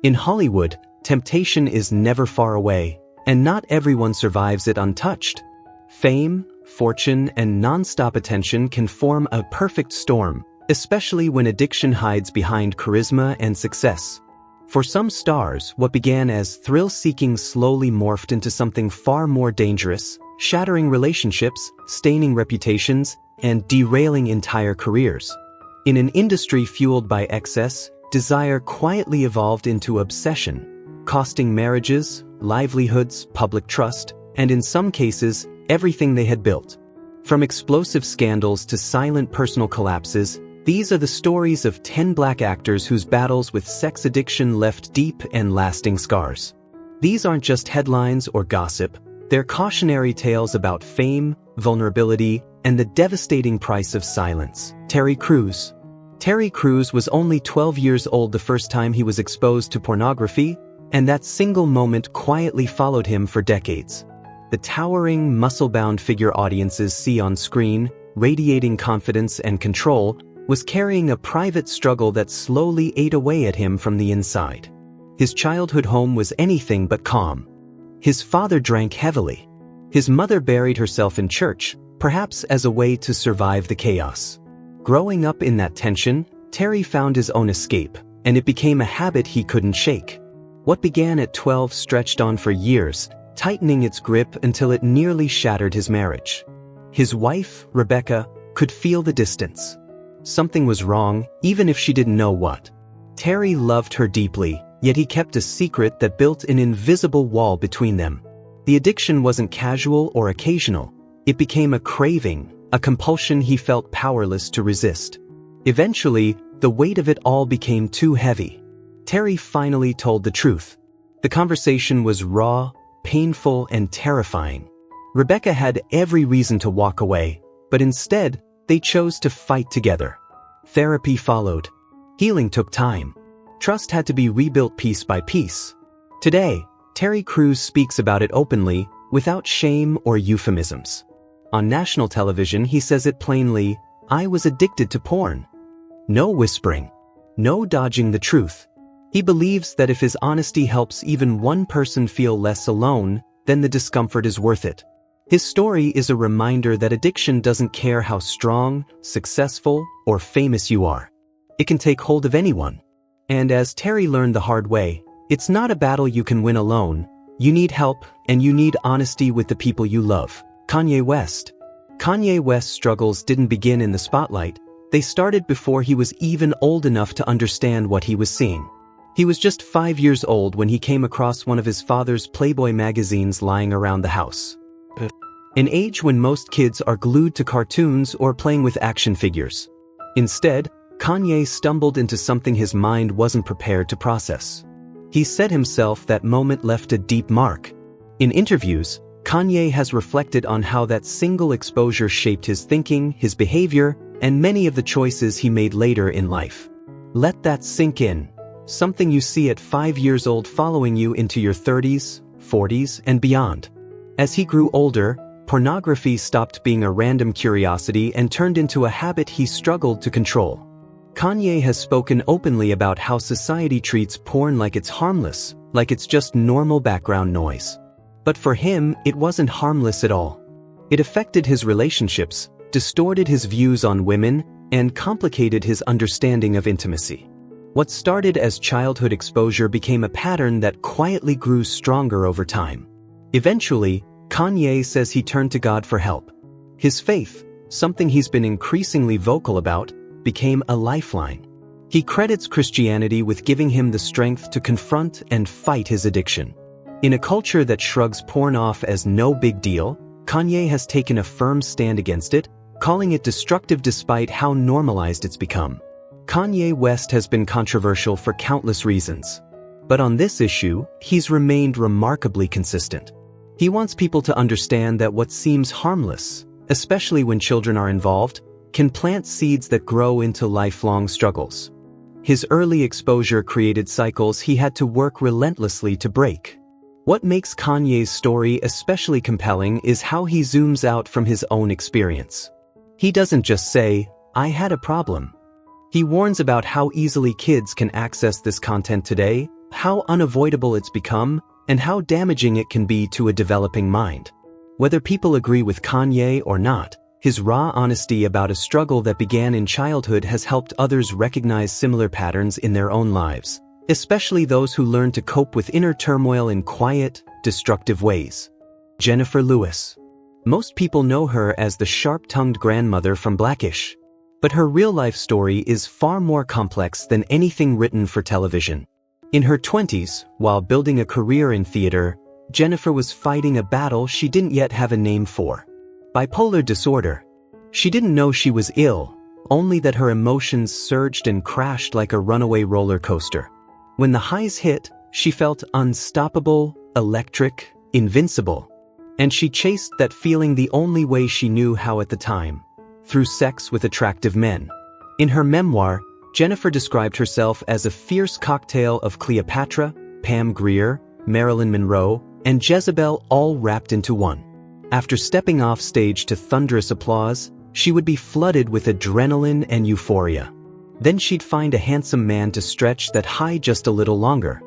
In Hollywood, temptation is never far away, and not everyone survives it untouched. Fame, fortune, and non-stop attention can form a perfect storm, especially when addiction hides behind charisma and success. For some stars, what began as thrill-seeking slowly morphed into something far more dangerous, shattering relationships, staining reputations, and derailing entire careers. In an industry fueled by excess, desire quietly evolved into obsession, costing marriages, livelihoods, public trust, and in some cases, everything they had built. From explosive scandals to silent personal collapses, these are the stories of 10 black actors whose battles with sex addiction left deep and lasting scars. These aren't just headlines or gossip, they're cautionary tales about fame, vulnerability, and the devastating price of silence. Terry Crews. Terry Crews was only 12 years old the first time he was exposed to pornography, and that single moment quietly followed him for decades. The towering, muscle-bound figure audiences see on screen, radiating confidence and control, was carrying a private struggle that slowly ate away at him from the inside. His childhood home was anything but calm. His father drank heavily. His mother buried herself in church, perhaps as a way to survive the chaos. Growing up in that tension, Terry found his own escape, and it became a habit he couldn't shake. What began at 12 stretched on for years, tightening its grip until it nearly shattered his marriage. His wife, Rebecca, could feel the distance. Something was wrong, even if she didn't know what. Terry loved her deeply, yet he kept a secret that built an invisible wall between them. The addiction wasn't casual or occasional. It became a craving, a compulsion he felt powerless to resist. Eventually, the weight of it all became too heavy. Terry finally told the truth. The conversation was raw, painful, and terrifying. Rebecca had every reason to walk away, but instead, they chose to fight together. Therapy followed. Healing took time. Trust had to be rebuilt piece by piece. Today, Terry Crews speaks about it openly, without shame or euphemisms. On national television, he says it plainly, "I was addicted to porn." No whispering. No dodging the truth. He believes that if his honesty helps even one person feel less alone, then the discomfort is worth it. His story is a reminder that addiction doesn't care how strong, successful, or famous you are. It can take hold of anyone. And as Terry learned the hard way, it's not a battle you can win alone. You need help, and you need honesty with the people you love. Kanye West. Kanye West's struggles didn't begin in the spotlight. They started before he was even old enough to understand what he was seeing. He was just 5 years old when he came across one of his father's Playboy magazines lying around the house. An age when most kids are glued to cartoons or playing with action figures. Instead, Kanye stumbled into something his mind wasn't prepared to process. He said himself that moment left a deep mark. In interviews, Kanye has reflected on how that single exposure shaped his thinking, his behavior, and many of the choices he made later in life. Let that sink in. Something you see at 5 years old following you into your 30s, 40s, and beyond. As he grew older, pornography stopped being a random curiosity and turned into a habit he struggled to control. Kanye has spoken openly about how society treats porn like it's harmless, like it's just normal background noise. But for him, it wasn't harmless at all. It affected his relationships, distorted his views on women, and complicated his understanding of intimacy. What started as childhood exposure became a pattern that quietly grew stronger over time. Eventually, Kanye says he turned to God for help. His faith, something he's been increasingly vocal about, became a lifeline. He credits Christianity with giving him the strength to confront and fight his addiction. In a culture that shrugs porn off as no big deal, Kanye has taken a firm stand against it, calling it destructive despite how normalized it's become. Kanye West has been controversial for countless reasons. But on this issue, he's remained remarkably consistent. He wants people to understand that what seems harmless, especially when children are involved, can plant seeds that grow into lifelong struggles. His early exposure created cycles he had to work relentlessly to break. What makes Kanye's story especially compelling is how he zooms out from his own experience. He doesn't just say, "I had a problem." He warns about how easily kids can access this content today, how unavoidable it's become and how damaging it can be to a developing mind. Whether people agree with Kanye or not, his raw honesty about a struggle that began in childhood has helped others recognize similar patterns in their own lives, especially those who learn to cope with inner turmoil in quiet, destructive ways. Jenifer Lewis. Most people know her as the sharp-tongued grandmother from Blackish. But her real-life story is far more complex than anything written for television. In her 20s, while building a career in theater, Jenifer was fighting a battle she didn't yet have a name for. Bipolar disorder. She didn't know she was ill, only that her emotions surged and crashed like a runaway roller coaster. When the highs hit, she felt unstoppable, electric, invincible. And she chased that feeling the only way she knew how at the time, through sex with attractive men. In her memoir, Jenifer described herself as a fierce cocktail of Cleopatra, Pam Grier, Marilyn Monroe, and Jezebel all wrapped into one. After stepping off stage to thunderous applause, she would be flooded with adrenaline and euphoria. Then she'd find a handsome man to stretch that high just a little longer.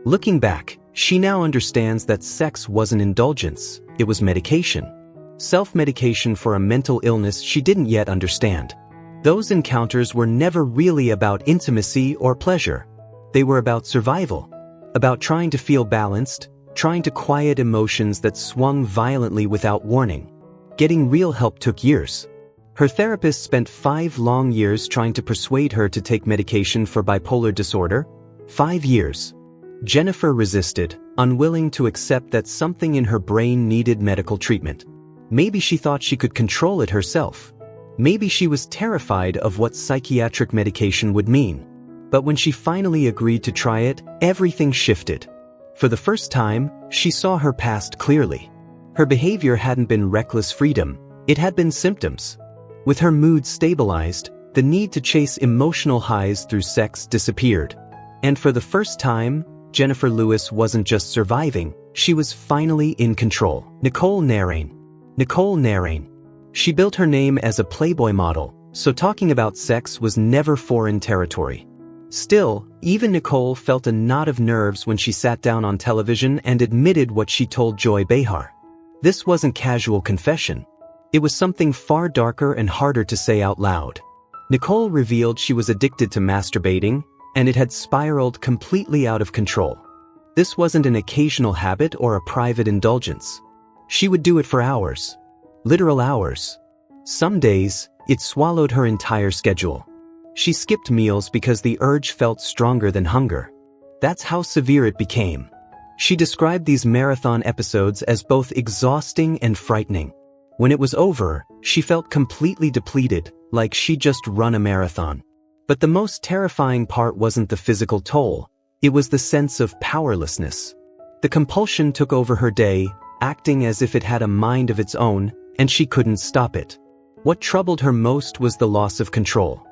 Looking back, she now understands that sex wasn't indulgence, it was medication. Self-medication for a mental illness she didn't yet understand. Those encounters were never really about intimacy or pleasure. They were about survival, about trying to feel balanced, trying to quiet emotions that swung violently without warning. Getting real help took years. Her therapist spent 5 long years trying to persuade her to take medication for bipolar disorder. 5 years. Jenifer resisted, unwilling to accept that something in her brain needed medical treatment. Maybe she thought she could control it herself. Maybe she was terrified of what psychiatric medication would mean. But when she finally agreed to try it, everything shifted. For the first time, she saw her past clearly. Her behavior hadn't been reckless freedom, it had been symptoms. With her mood stabilized, the need to chase emotional highs through sex disappeared. And for the first time, Jenifer Lewis wasn't just surviving, she was finally in control. Nicole Narain. Nicole Narain. She built her name as a Playboy model, so talking about sex was never foreign territory. Still, even Nicole felt a knot of nerves when she sat down on television and admitted what she told Joy Behar. This wasn't casual confession. It was something far darker and harder to say out loud. Nicole revealed she was addicted to masturbating, and it had spiraled completely out of control. This wasn't an occasional habit or a private indulgence. She would do it for hours. Literal hours. Some days, it swallowed her entire schedule. She skipped meals because the urge felt stronger than hunger. That's how severe it became. She described these marathon episodes as both exhausting and frightening. When it was over, she felt completely depleted, like she'd just run a marathon. But the most terrifying part wasn't the physical toll, it was the sense of powerlessness. The compulsion took over her day, acting as if it had a mind of its own, and she couldn't stop it. What troubled her most was the loss of control.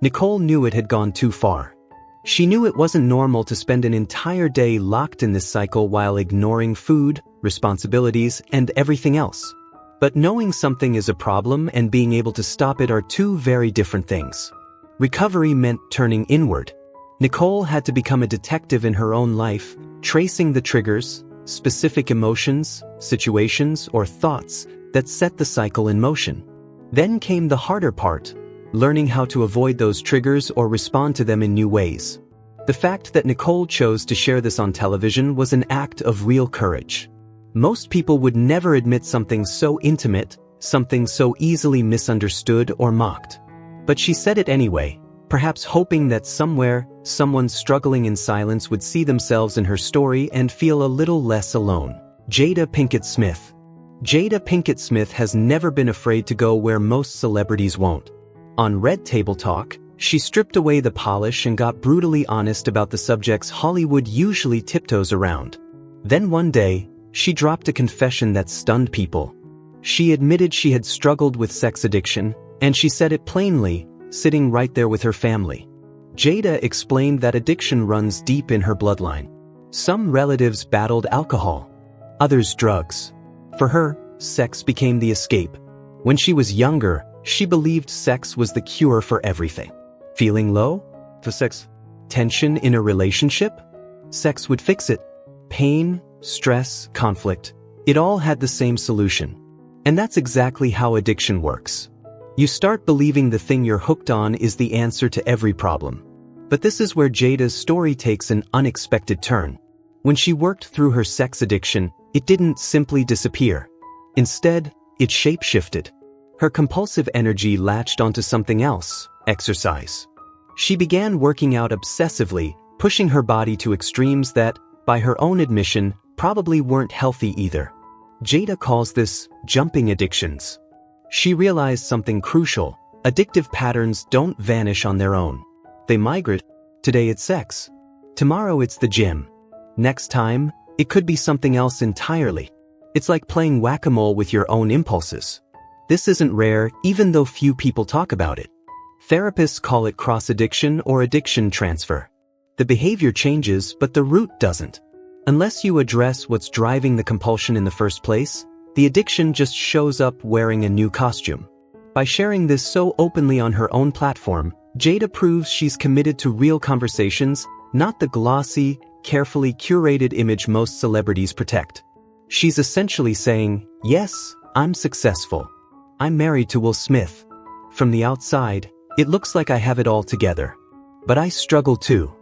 Nicole knew it had gone too far. She knew it wasn't normal to spend an entire day locked in this cycle while ignoring food, responsibilities, and everything else. But knowing something is a problem and being able to stop it are two very different things. Recovery meant turning inward. Nicole had to become a detective in her own life, tracing the triggers, specific emotions, situations, or thoughts that set the cycle in motion. Then came the harder part, learning how to avoid those triggers or respond to them in new ways. The fact that Nicole chose to share this on television was an act of real courage. Most people would never admit something so intimate, something so easily misunderstood or mocked. But she said it anyway, perhaps hoping that somewhere, someone struggling in silence would see themselves in her story and feel a little less alone. Jada Pinkett Smith. Jada Pinkett Smith has never been afraid to go where most celebrities won't. On Red Table Talk, she stripped away the polish and got brutally honest about the subjects Hollywood usually tiptoes around. Then one day, she dropped a confession that stunned people. She admitted she had struggled with sex addiction, and she said it plainly, sitting right there with her family. Jada explained that addiction runs deep in her bloodline. Some relatives battled alcohol, others drugs. For her, sex became the escape. When she was younger, she believed sex was the cure for everything. Feeling low? For sex? Tension in a relationship? sex would fix it. Pain, stress, conflict, it all had the same solution. And that's exactly how addiction works. You start believing the thing you're hooked on is the answer to every problem. But this is where Jada's story takes an unexpected turn. When she worked through her sex addiction, it didn't simply disappear. Instead, it shape-shifted. Her compulsive energy latched onto something else: exercise. She began working out obsessively, pushing her body to extremes that, by her own admission, probably weren't healthy either. Jada calls this jumping addictions. She realized something crucial: addictive patterns don't vanish on their own. They migrate. Today it's sex. Tomorrow it's the gym. Next time, it could be something else entirely. It's like playing whack-a-mole with your own impulses. This isn't rare, even though few people talk about it. Therapists call it cross-addiction or addiction transfer. The behavior changes, but the root doesn't. Unless you address what's driving the compulsion in the first place, the addiction just shows up wearing a new costume. By sharing this so openly on her own platform, Jada proves she's committed to real conversations, not the glossy, carefully curated image most celebrities protect. She's essentially saying, yes, I'm successful. I'm married to Will Smith. From the outside, it looks like I have it all together. But I struggle too.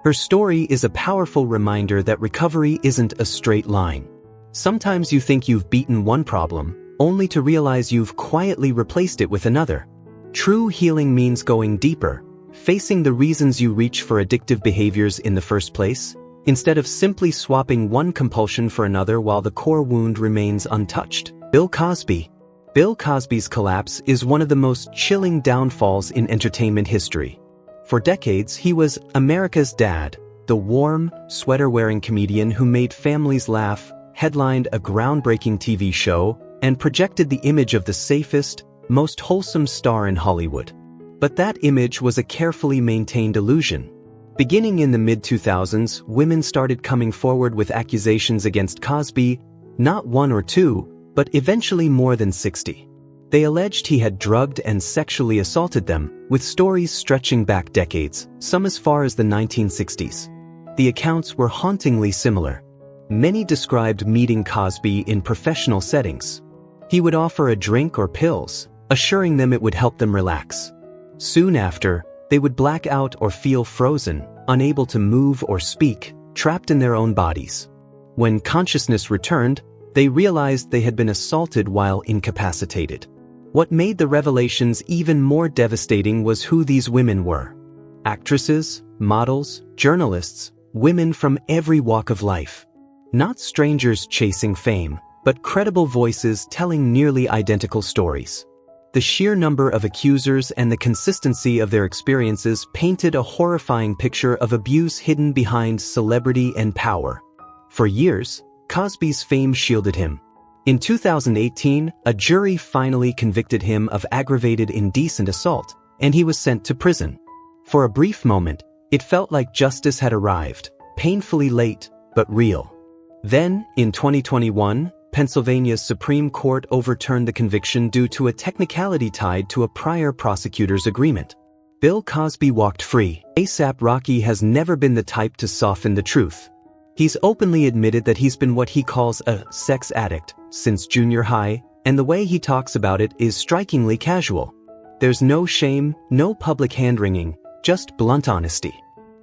Her story is a powerful reminder that recovery isn't a straight line. Sometimes you think you've beaten one problem, only to realize you've quietly replaced it with another. True healing means going deeper, facing the reasons you reach for addictive behaviors in the first place, instead of simply swapping one compulsion for another while the core wound remains untouched. Bill Cosby. Bill Cosby's collapse is one of the most chilling downfalls in entertainment history. For decades, he was America's dad, the warm, sweater-wearing comedian who made families laugh, headlined a groundbreaking TV show, and projected the image of the safest, most wholesome star in Hollywood. But that image was a carefully maintained illusion. Beginning in the mid-2000s, women started coming forward with accusations against Cosby, not one or two, but eventually more than 60. They alleged he had drugged and sexually assaulted them, with stories stretching back decades, some as far as the 1960s. The accounts were hauntingly similar. Many described meeting Cosby in professional settings. He would offer a drink or pills, assuring them it would help them relax. Soon after, they would black out or feel frozen, unable to move or speak, trapped in their own bodies. When consciousness returned, they realized they had been assaulted while incapacitated. What made the revelations even more devastating was who these women were. Actresses, models, journalists, women from every walk of life. Not strangers chasing fame, but credible voices telling nearly identical stories. The sheer number of accusers and the consistency of their experiences painted a horrifying picture of abuse hidden behind celebrity and power. For years, Cosby's fame shielded him. In 2018, a jury finally convicted him of aggravated indecent assault, and he was sent to prison. For a brief moment, it felt like justice had arrived, painfully late, but real. Then, in 2021, Pennsylvania's Supreme Court overturned the conviction due to a technicality tied to a prior prosecutor's agreement. Bill Cosby walked free. A$AP Rocky has never been the type to soften the truth. He's openly admitted that he's been what he calls a sex addict since junior high, and the way he talks about it is strikingly casual. There's no shame, no public hand-wringing, just blunt honesty.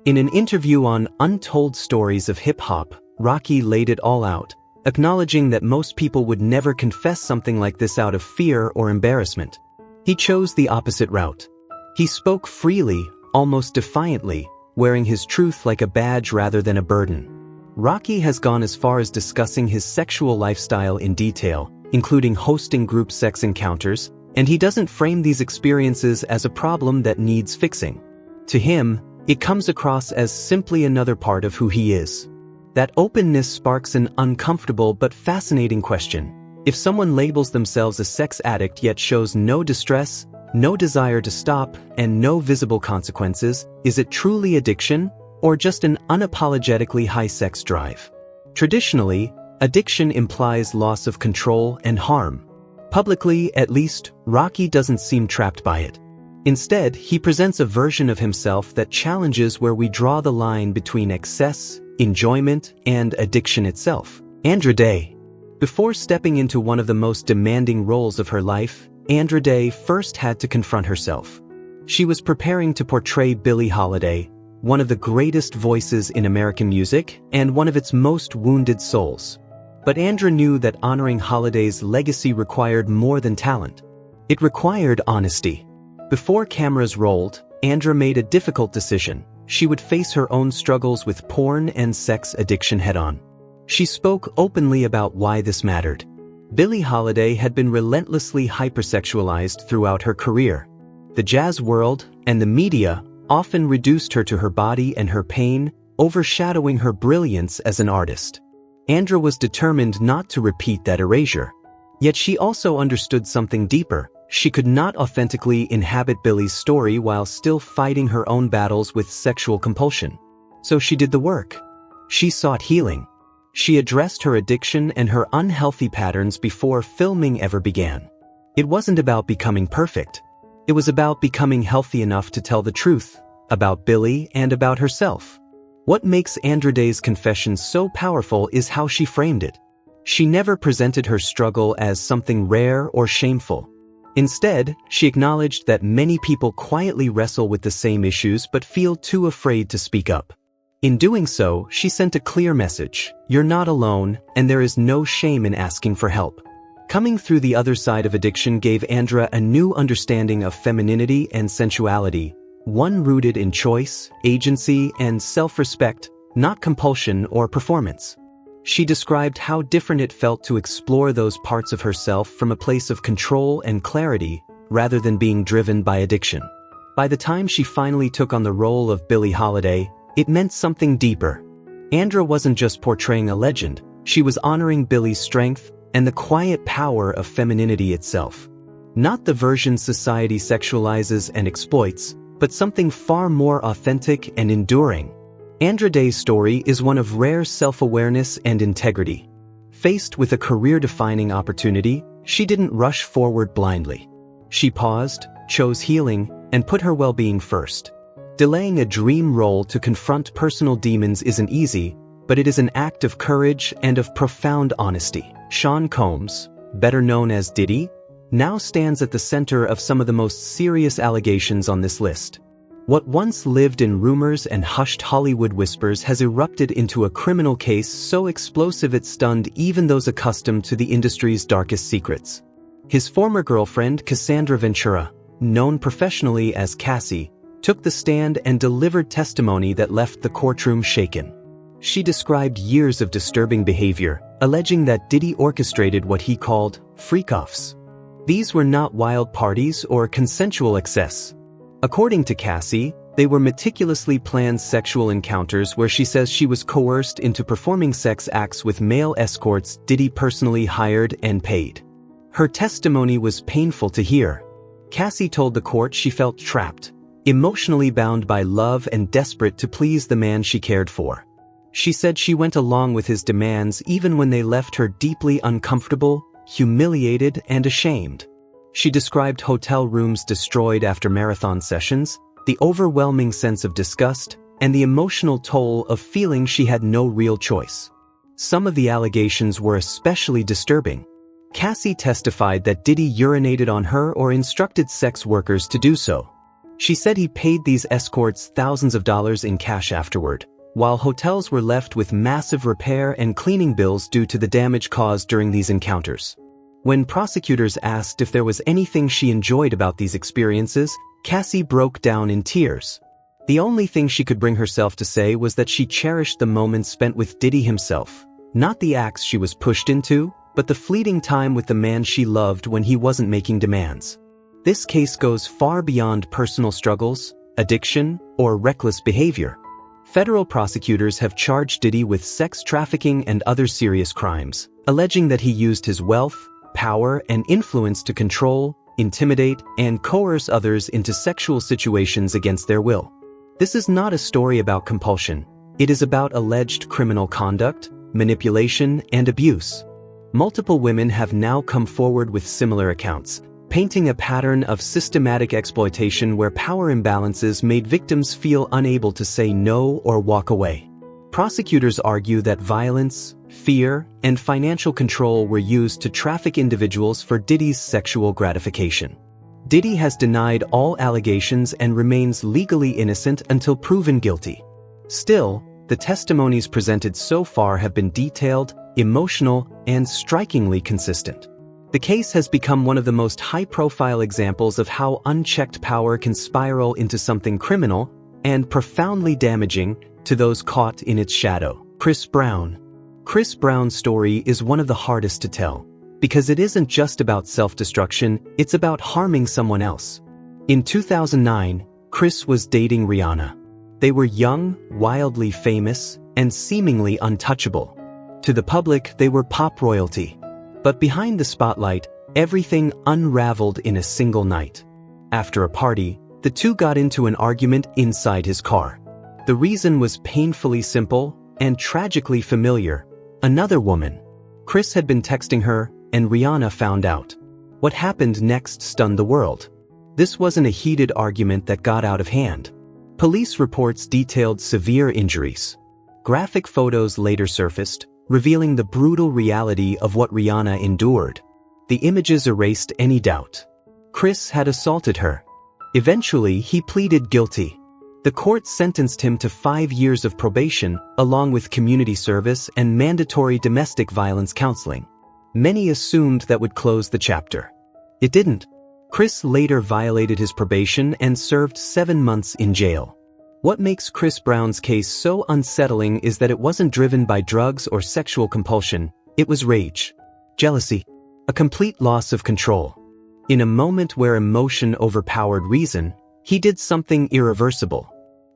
In an interview on Untold Stories of Hip Hop, Rocky laid it all out, acknowledging that most people would never confess something like this out of fear or embarrassment. He chose the opposite route. He spoke freely, almost defiantly, wearing his truth like a badge rather than a burden. Rocky has gone as far as discussing his sexual lifestyle in detail, including hosting group sex encounters, and he doesn't frame these experiences as a problem that needs fixing. To him, it comes across as simply another part of who he is. That openness sparks an uncomfortable but fascinating question. If someone labels themselves a sex addict yet shows no distress, no desire to stop, and no visible consequences, is it truly addiction, or just an unapologetically high sex drive? Traditionally, addiction implies loss of control and harm. Publicly, at least, Rocky doesn't seem trapped by it. Instead, he presents a version of himself that challenges where we draw the line between excess enjoyment, and addiction itself. Andra Day. Before stepping into one of the most demanding roles of her life, Andra Day first had to confront herself. She was preparing to portray Billie Holiday, one of the greatest voices in American music and one of its most wounded souls. But Andra knew that honoring Holiday's legacy required more than talent. It required honesty. Before cameras rolled, Andra made a difficult decision. She would face her own struggles with porn and sex addiction head-on. She spoke openly about why this mattered. Billie Holiday had been relentlessly hypersexualized throughout her career. The jazz world and the media often reduced her to her body and her pain, overshadowing her brilliance as an artist. Andra was determined not to repeat that erasure. Yet she also understood something deeper. She could not authentically inhabit Billie's story while still fighting her own battles with sexual compulsion. So she did the work. She sought healing. She addressed her addiction and her unhealthy patterns before filming ever began. It wasn't about becoming perfect. It was about becoming healthy enough to tell the truth about Billie and about herself. What makes Andra Day's confession so powerful is how she framed it. She never presented her struggle as something rare or shameful. Instead, she acknowledged that many people quietly wrestle with the same issues but feel too afraid to speak up. In doing so, she sent a clear message: you're not alone, and there is no shame in asking for help. Coming through the other side of addiction gave Andra a new understanding of femininity and sensuality, one rooted in choice, agency, and self-respect, not compulsion or performance. She described how different it felt to explore those parts of herself from a place of control and clarity, rather than being driven by addiction. By the time she finally took on the role of Billie Holiday, it meant something deeper. Andra wasn't just portraying a legend, she was honoring Billie's strength and the quiet power of femininity itself. Not the version society sexualizes and exploits, but something far more authentic and enduring. Andra Day's story is one of rare self-awareness and integrity. Faced with a career-defining opportunity, she didn't rush forward blindly. She paused, chose healing, and put her well-being first. Delaying a dream role to confront personal demons isn't easy, but it is an act of courage and of profound honesty. Sean Combs, better known as Diddy, now stands at the center of some of the most serious allegations on this list. What once lived in rumors and hushed Hollywood whispers has erupted into a criminal case so explosive it stunned even those accustomed to the industry's darkest secrets. His former girlfriend, Cassandra Ventura, known professionally as Cassie, took the stand and delivered testimony that left the courtroom shaken. She described years of disturbing behavior, alleging that Diddy orchestrated what he called freak-offs. These were not wild parties or consensual excess. According to Cassie, they were meticulously planned sexual encounters where she says she was coerced into performing sex acts with male escorts Diddy personally hired and paid. Her testimony was painful to hear. Cassie told the court she felt trapped, emotionally bound by love and desperate to please the man she cared for. She said she went along with his demands even when they left her deeply uncomfortable, humiliated, and ashamed. She described hotel rooms destroyed after marathon sessions, the overwhelming sense of disgust, and the emotional toll of feeling she had no real choice. Some of the allegations were especially disturbing. Cassie testified that Diddy urinated on her or instructed sex workers to do so. She said he paid these escorts thousands of dollars in cash afterward, while hotels were left with massive repair and cleaning bills due to the damage caused during these encounters. When prosecutors asked if there was anything she enjoyed about these experiences, Cassie broke down in tears. The only thing she could bring herself to say was that she cherished the moments spent with Diddy himself, not the acts she was pushed into, but the fleeting time with the man she loved when he wasn't making demands. This case goes far beyond personal struggles, addiction, or reckless behavior. Federal prosecutors have charged Diddy with sex trafficking and other serious crimes, alleging that he used his wealth, power, and influence to control, intimidate, and coerce others into sexual situations against their will. This is not a story about compulsion. It is about alleged criminal conduct, manipulation, and abuse. Multiple women have now come forward with similar accounts, painting a pattern of systematic exploitation where power imbalances made victims feel unable to say no or walk away. Prosecutors argue that violence, fear, and financial control were used to traffic individuals for Diddy's sexual gratification. Diddy has denied all allegations and remains legally innocent until proven guilty. Still, the testimonies presented so far have been detailed, emotional, and strikingly consistent. The case has become one of the most high-profile examples of how unchecked power can spiral into something criminal and profoundly damaging to those caught in its shadow. Chris Brown. Chris Brown's story is one of the hardest to tell, because it isn't just about self-destruction, it's about harming someone else. In 2009, Chris was dating Rihanna. They were young, wildly famous, and seemingly untouchable. To the public, they were pop royalty. But behind the spotlight, everything unraveled in a single night. After a party, the two got into an argument inside his car. The reason was painfully simple and tragically familiar. Another woman. Chris had been texting her, and Rihanna found out. What happened next stunned the world. This wasn't a heated argument that got out of hand. Police reports detailed severe injuries. Graphic photos later surfaced, revealing the brutal reality of what Rihanna endured. The images erased any doubt. Chris had assaulted her. Eventually, he pleaded guilty. The court sentenced him to 5 years of probation, along with community service and mandatory domestic violence counseling. Many assumed that would close the chapter. It didn't. Chris later violated his probation and served 7 months in jail. What makes Chris Brown's case so unsettling is that it wasn't driven by drugs or sexual compulsion, it was rage, jealousy, a complete loss of control. In a moment where emotion overpowered reason, he did something irreversible.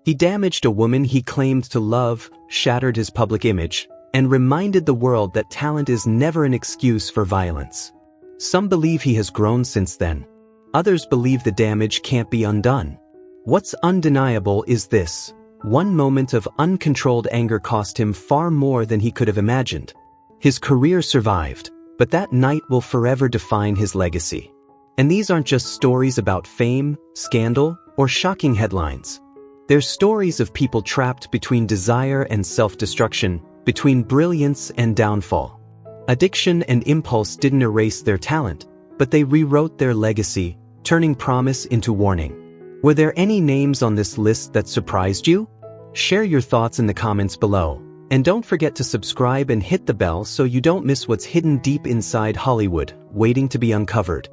He damaged a woman he claimed to love, shattered his public image, and reminded the world that talent is never an excuse for violence. Some believe he has grown since then. Others believe the damage can't be undone. What's undeniable is this: one moment of uncontrolled anger cost him far more than he could have imagined. His career survived, but that night will forever define his legacy. And these aren't just stories about fame, scandal, or shocking headlines. They're stories of people trapped between desire and self-destruction, between brilliance and downfall. Addiction and impulse didn't erase their talent, but they rewrote their legacy, turning promise into warning. Were there any names on this list that surprised you? Share your thoughts in the comments below, and don't forget to subscribe and hit the bell so you don't miss what's hidden deep inside Hollywood, waiting to be uncovered.